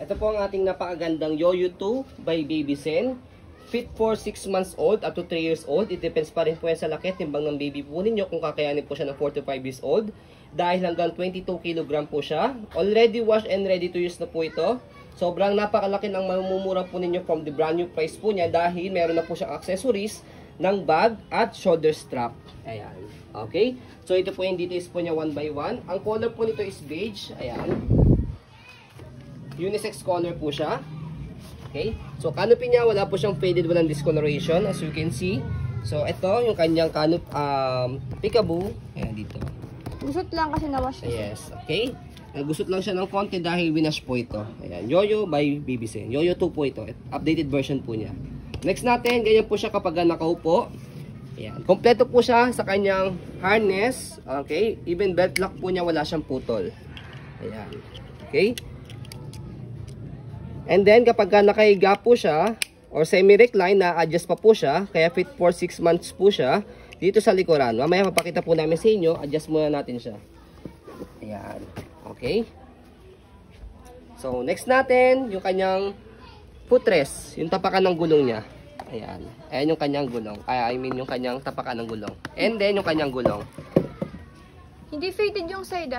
Ito po ang ating napakagandang Yoyo 2 by Baby Sen. Fit for 6 months old up to 3 years old. It depends pa rin po yan sa laki at timbang ng baby po ninyo kung kakayanin po siya ng 4 to 5 years old. Dahil hanggang 22 kg po siya. Already washed and ready to use na po ito. Sobrang napakalaki ng mamumura po ninyo from the brand new price po niya dahil meron na po siyang accessories ng bag at shoulder strap. Ayan. Okay? So ito po yung details po niya one by one. Ang color po nito is beige. Ayan. Unisex color po siya. Okay? So canopy niya wala po siyang faded, walang discoloration as you can see. So ito yung kanyang peekaboo. Ayan dito. Gusot lang kasi na-wash. Yes. Okay? Nagusot lang siya ng konti dahil winash po ito. Ayan. Yoyo by Baby Sen. Yoyo 2 po ito. Updated version po niya. Next natin, ganyan po siya kapag nakaupo. Ayan. Kompleto po siya sa kanyang harness. Okay? Even belt lock po niya, wala siyang putol. Ayan. Okay? And then, kapag nakahiga po siya, or semi-recline, na-adjust pa po siya, kaya fit for 6 months po siya, dito sa likuran. Mamaya papakita po namin sa inyo, adjust muna natin siya. Ayan. Okay? So, next natin, yung kanyang footrest, yung tapakan ng gulong niya. Ayan. Ayan yung kanyang gulong. I mean yung kanyang tapakan ng gulong. And then yung kanyang gulong. Hindi faded yung side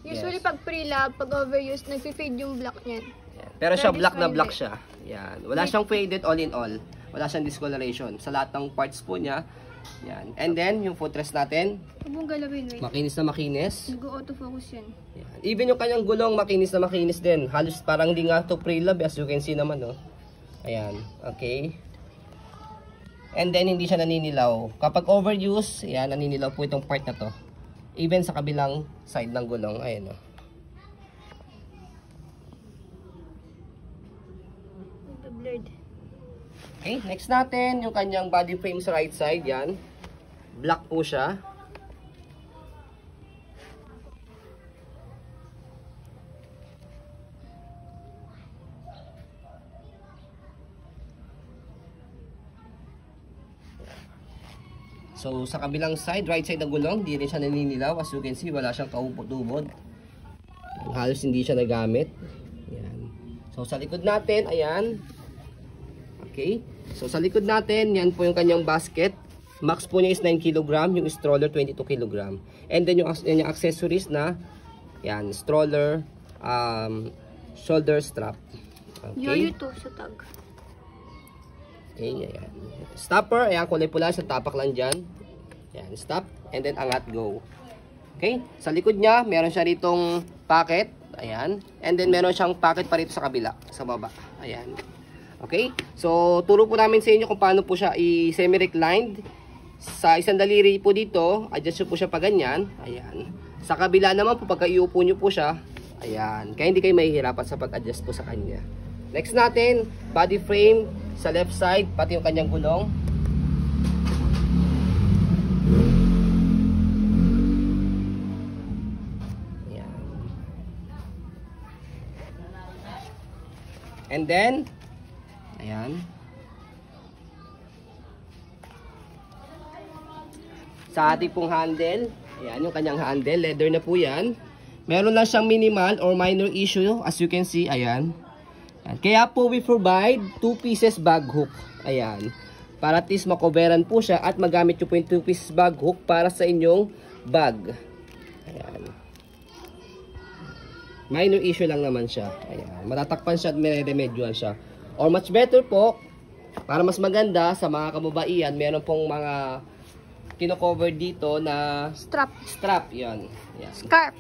Usually Yes. pag pre-lab, pag overuse, nag-fade yung black niyan. Ayan. Pero siya That is black na fine, black right? siya. Ayan. Wala siyang faded all in all. Wala siyang discoloration. Sa lahat ng parts po niya. Ayan. And then yung footrest natin. Huwag mong galawin, wait. Makinis na makinis. Nag-autofocus yan. Ayan. Even yung kanyang gulong, makinis na makinis din. Halos parang di nga to pre-lab as you can see naman. Oh. Ayan. Okay. And then, hindi siya naninilaw. Kapag overuse, ayan, naninilaw po itong part na to. Even sa kabilang side ng gulong. Ayan, o. Blurred. Okay, next natin, yung kanyang body frame sa right side, yan. Black po siya. So, sa kabilang side, right side ng gulong, hindi rin siya naninilaw. As you can see, wala siyang kaupot-ubod. Halos hindi siya nagamit. Ayan. So, sa likod natin, ayan. Okay. So, sa likod natin, yan po yung kanyang basket. Max po niya is 9 kg. Yung stroller, 22 kg. And then, yung accessories na, yan, stroller, shoulder strap. Okay. Yoyo 2 sa tag. Okay, ayan. Stopper, ayan, kulay pula sa tapak lang dyan. Ayan, stop, and then angat, go. Okay, sa likod niya, meron siya ritong pocket. Ayan, and then meron siyang pocket pa rito sa kabila, sa baba. Ayan. Okay, so turo po namin sa inyo kung paano po siya i-semi-reclined. Sa isang daliri po dito, adjust po siya pa ganyan. Ayan. Sa kabila naman po, pagka iupo nyo po siya, ayan, kaya hindi kayo mahihirapan sa pag-adjust po sa kanya. Next natin, body frame sa left side, pati yung kanyang gulong. Ayan. And then, ayan. Sa ating pong handle, ayan yung kanyang handle, leather na po yan. Meron lang siyang minimal or minor issue, as you can see, ayan. Kaya po we provide 2 pieces bag hook. Ayan. Para at least makoveran po siya at magamit nyo po yung 2 pieces bag hook para sa inyong bag. Ayan. Minor issue lang naman siya. Ayan. Matatakpan siya at may remedyoan siya. Or much better po, para mas maganda sa mga kababaihan, meron pong mga kino-cover dito na strap. Yan. Yan. Scarf.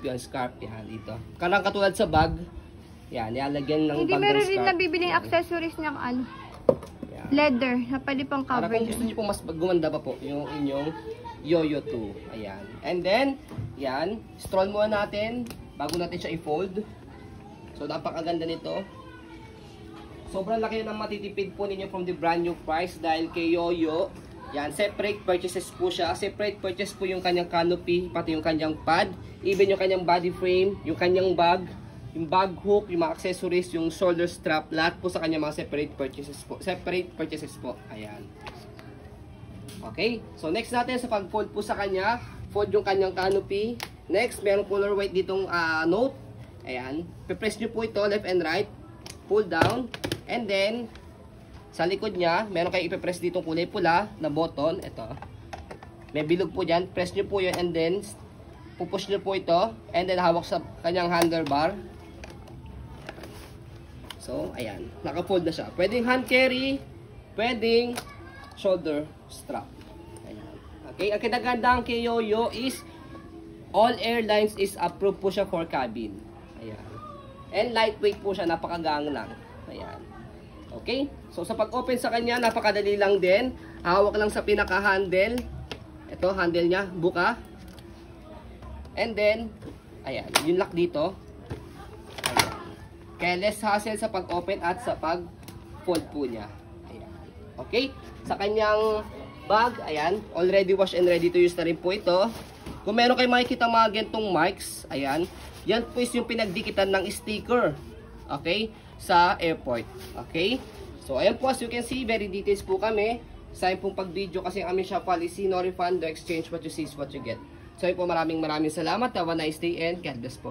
Yan. Scarf. Yan. Dito. Karang katulad sa bag. Yan, nilalagyan ng Hindi bag meron ng rin scarf. nabibiling accessories ng Yan. leather na pwede pang Para cover kung gusto yun. niyo po mas gumanda pa po yung inyong Yoyo 2. Ayan. And then, yan, stroll muna natin bago natin siya i-fold. So, napakaganda nito. Sobrang laki ng matitipid po ninyo from the brand new price dahil kay Yoyo. Yan, separate purchases po siya. Separate purchase po yung kanyang canopy, pati yung kanyang pad, even yung kanyang body frame, yung kanyang bag, yung bag hook, yung mga accessories, yung shoulder strap, lahat po sa kanya mga separate purchases po. Separate purchases po. Ayan. Okay? So next natin sa pag-fold po sa kanya, fold yung kanyang canopy. Next, meron color white ditong note. Ayan. Pe-press nyo po ito, left and right. Pull down. And then, sa likod niya, meron kayo ipe-press ditong kulay pula na button. Ito. May bilog po dyan. Press nyo po yun and then, pupush nyo po ito. And then, hawak sa kanyang handlebar. So, ayan. Naka-fold na siya. Pwedeng hand carry. Pwedeng shoulder strap. Ayan. Okay. Ang kinagandang kay Yoyo is all airlines is approved po siya for cabin. Ayan. And lightweight po siya. Napakagaan lang. Ayan. Okay. So, sa pag-open sa kanya, napakadali lang din. Hawak lang sa pinaka-handle. Ito, handle niya. Buka. And then, ayan. Yung lock dito. Ayan. Kaya less hassle sa pag-open at sa pag-fold po niya. Ayan. Okay? Sa kanyang bag, ayan. Already wash and ready to use na rin po ito. Kung meron kayo makikita mga gantong marks, ayan. Yan po is yung pinagdikitan ng sticker. Okay? Sa airport. Okay? So, ayan po, as you can see, very details po kami. Sa pong pag-video kasi ang aming shop policy, no refund, no exchange, what you see is what you get. So, ayun po, maraming salamat. Have a nice day and God bless po.